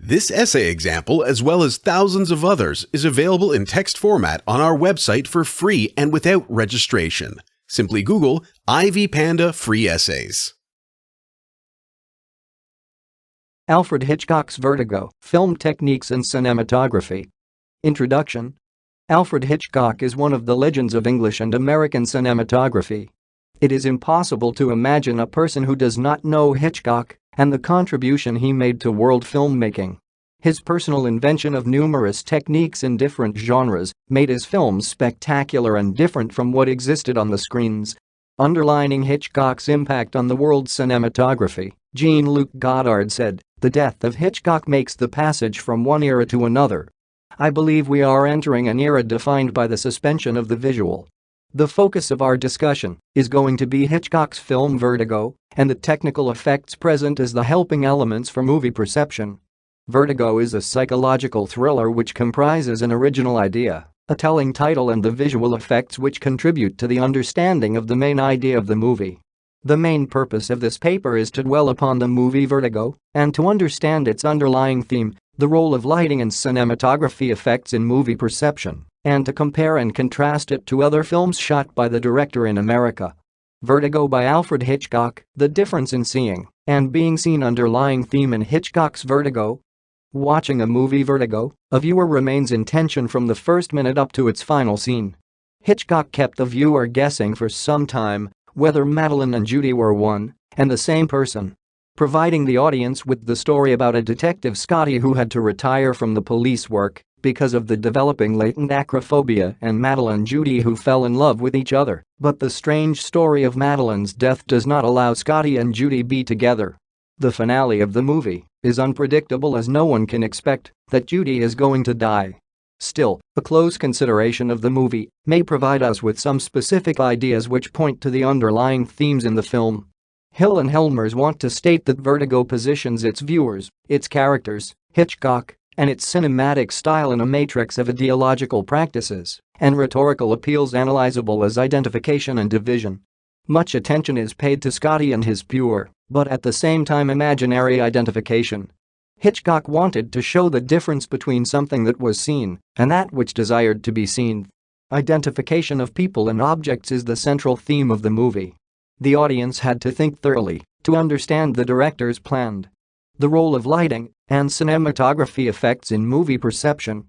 This essay example, as well as thousands of others, is available in text format on our website for free and without registration. Simply Google Ivy Panda Free Essays. Alfred Hitchcock's Vertigo, Film Techniques and Cinematography. Introduction. Alfred Hitchcock is one of the legends of English and American cinematography. It is impossible to imagine a person who does not know Hitchcock and the contribution he made to world filmmaking. His personal invention of numerous techniques in different genres made his films spectacular and different from what existed on the screens. Underlining Hitchcock's impact on the world's cinematography, Jean-Luc Godard said, "The death of Hitchcock makes the passage from one era to another. I believe we are entering an era defined by the suspension of the visual." The focus of our discussion is going to be Hitchcock's film Vertigo and the technical effects present as the helping elements for movie perception. Vertigo is a psychological thriller which comprises an original idea, a telling title and the visual effects which contribute to the understanding of the main idea of the movie. The main purpose of this paper is to dwell upon the movie Vertigo and to understand its underlying theme, the role of lighting and cinematography effects in movie perception, and to compare and contrast it to other films shot by the director in America. Vertigo by Alfred Hitchcock, the difference in seeing and being seen. Underlying theme in Hitchcock's Vertigo. Watching a movie Vertigo, a viewer remains in tension from the first minute up to its final scene. Hitchcock kept the viewer guessing for some time whether Madeline and Judy were one and the same person, providing the audience with the story about a detective Scotty who had to retire from the police work because of the developing latent acrophobia, and Madeline and Judy who fell in love with each other, but the strange story of Madeline's death does not allow Scotty and Judy be together. The finale of the movie is unpredictable as no one can expect that Judy is going to die. Still, a close consideration of the movie may provide us with some specific ideas which point to the underlying themes in the film. Hill and Helmers want to state that Vertigo positions its viewers, its characters, Hitchcock, and its cinematic style in a matrix of ideological practices and rhetorical appeals analyzable as identification and division. Much attention is paid to Scotty and his pure, but at the same time imaginary identification. Hitchcock wanted to show the difference between something that was seen and that which desired to be seen. Identification of people and objects is the central theme of the movie. The audience had to think thoroughly to understand the director's plan. The role of lighting and cinematography effects in movie perception.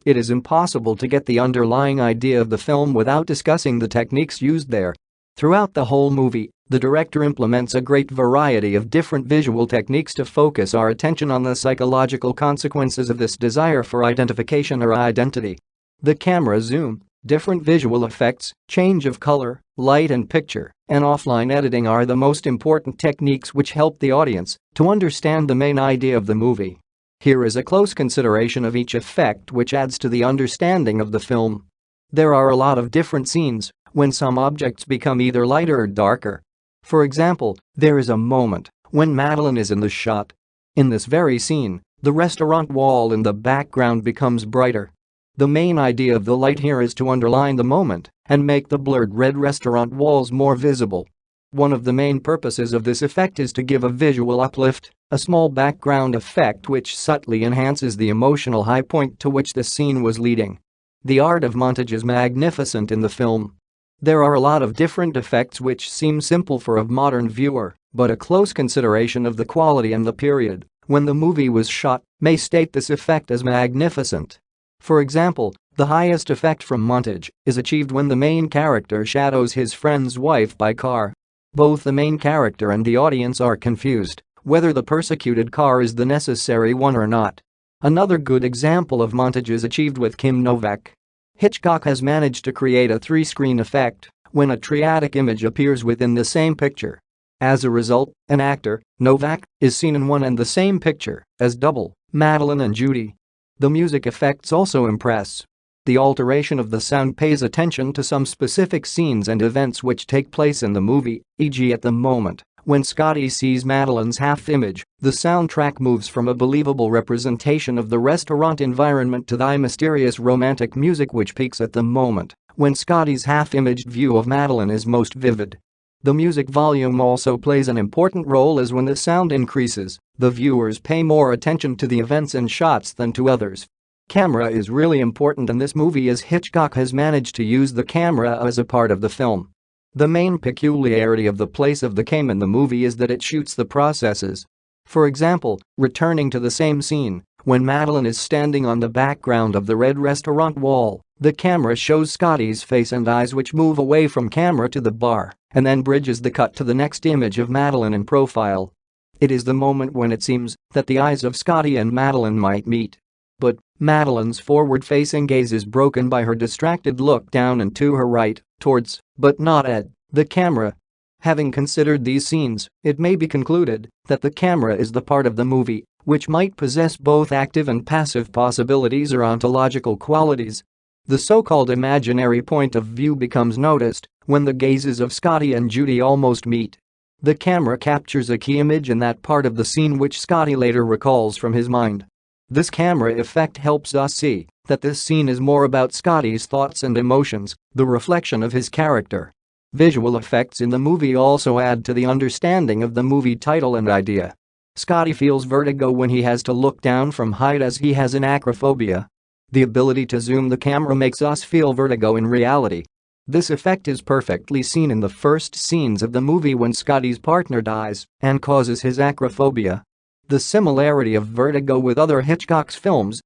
It is impossible to get the underlying idea of the film without discussing the techniques used there. Throughout the whole movie, the director implements a great variety of different visual techniques to focus our attention on the psychological consequences of this desire for identification or identity. The camera zoom, different visual effects, change of color, light and picture, and offline editing are the most important techniques which help the audience to understand the main idea of the movie. Here is a close consideration of each effect which adds to the understanding of the film. There are a lot of different scenes when some objects become either lighter or darker. For example, there is a moment when Madeline is in the shot. In this very scene, the restaurant wall in the background becomes brighter. The main idea of the light here is to underline the moment and make the blurred red restaurant walls more visible. One of the main purposes of this effect is to give a visual uplift, a small background effect which subtly enhances the emotional high point to which the scene was leading. The art of montage is magnificent in the film. There are a lot of different effects which seem simple for a modern viewer, but a close consideration of the quality and the period when the movie was shot may state this effect as magnificent. For example, the highest effect from montage is achieved when the main character shadows his friend's wife by car. Both the main character and the audience are confused whether the persecuted car is the necessary one or not. Another good example of montage is achieved with Kim Novak. Hitchcock has managed to create a three-screen effect when a triadic image appears within the same picture. As a result, an actor, Novak, is seen in one and the same picture as double, Madeline and Judy. The music effects also impress. The alteration of the sound pays attention to some specific scenes and events which take place in the movie, e.g. at the moment when Scotty sees Madeline's half-image, the soundtrack moves from a believable representation of the restaurant environment to the mysterious romantic music which peaks at the moment when Scotty's half-imaged view of Madeline is most vivid. The music volume also plays an important role, as when the sound increases, the viewers pay more attention to the events and shots than to others. Camera is really important in this movie, as Hitchcock has managed to use the camera as a part of the film. The main peculiarity of the place of the camera in the movie is that it shoots the processes. For example, returning to the same scene, when Madeline is standing on the background of the red restaurant wall, the camera shows Scotty's face and eyes, which move away from camera to the bar, and then bridges the cut to the next image of Madeline in profile. It is the moment when it seems that the eyes of Scotty and Madeline might meet. But Madeline's forward-facing gaze is broken by her distracted look down and to her right, towards, but not at, the camera. Having considered these scenes, it may be concluded that the camera is the part of the movie which might possess both active and passive possibilities or ontological qualities. The so-called imaginary point of view becomes noticed when the gazes of Scotty and Judy almost meet. The camera captures a key image in that part of the scene which Scotty later recalls from his mind. This camera effect helps us see that this scene is more about Scotty's thoughts and emotions, the reflection of his character. Visual effects in the movie also add to the understanding of the movie title and idea. Scotty feels vertigo when he has to look down from height, as he has an acrophobia. The ability to zoom the camera makes us feel vertigo in reality. This effect is perfectly seen in the first scenes of the movie when Scotty's partner dies and causes his acrophobia. The similarity of Vertigo with other Hitchcock's films.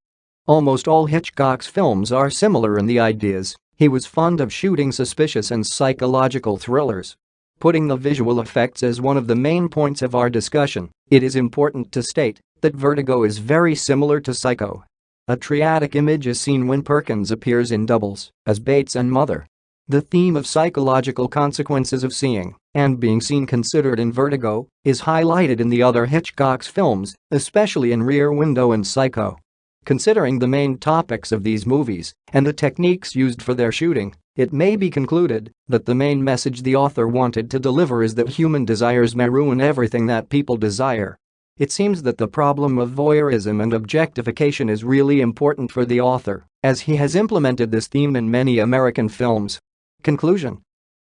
Almost all Hitchcock's films are similar in the ideas. He was fond of shooting suspicious and psychological thrillers. Putting the visual effects as one of the main points of our discussion, it is important to state that Vertigo is very similar to Psycho. A triadic image is seen when Perkins appears in Doubles as Bates and Mother. The theme of psychological consequences of seeing and being seen considered in Vertigo is highlighted in the other Hitchcock's films, especially in Rear Window and Psycho. Considering the main topics of these movies and the techniques used for their shooting, it may be concluded that the main message the author wanted to deliver is that human desires may ruin everything that people desire. It seems that the problem of voyeurism and objectification is really important for the author, as he has implemented this theme in many American films. Conclusion.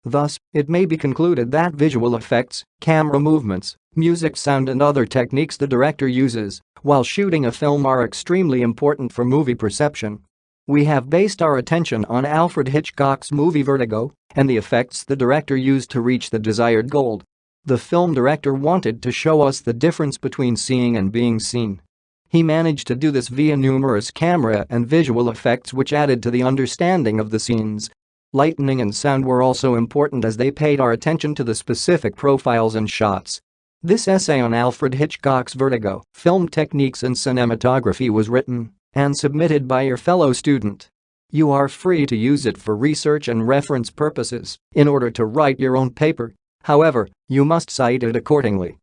Thus, it may be concluded that visual effects, camera movements, music, sound and other techniques the director uses while shooting a film are extremely important for movie perception. We have based our attention on Alfred Hitchcock's movie Vertigo and the effects the director used to reach the desired goal. The film director wanted to show us the difference between seeing and being seen. He managed to do this via numerous camera and visual effects which added to the understanding of the scenes. Lighting and sound were also important, as they paid our attention to the specific profiles and shots. This essay on Alfred Hitchcock's Vertigo, Film Techniques and Cinematography was written and submitted by your fellow student. You are free to use it for research and reference purposes in order to write your own paper. However, you must cite it accordingly.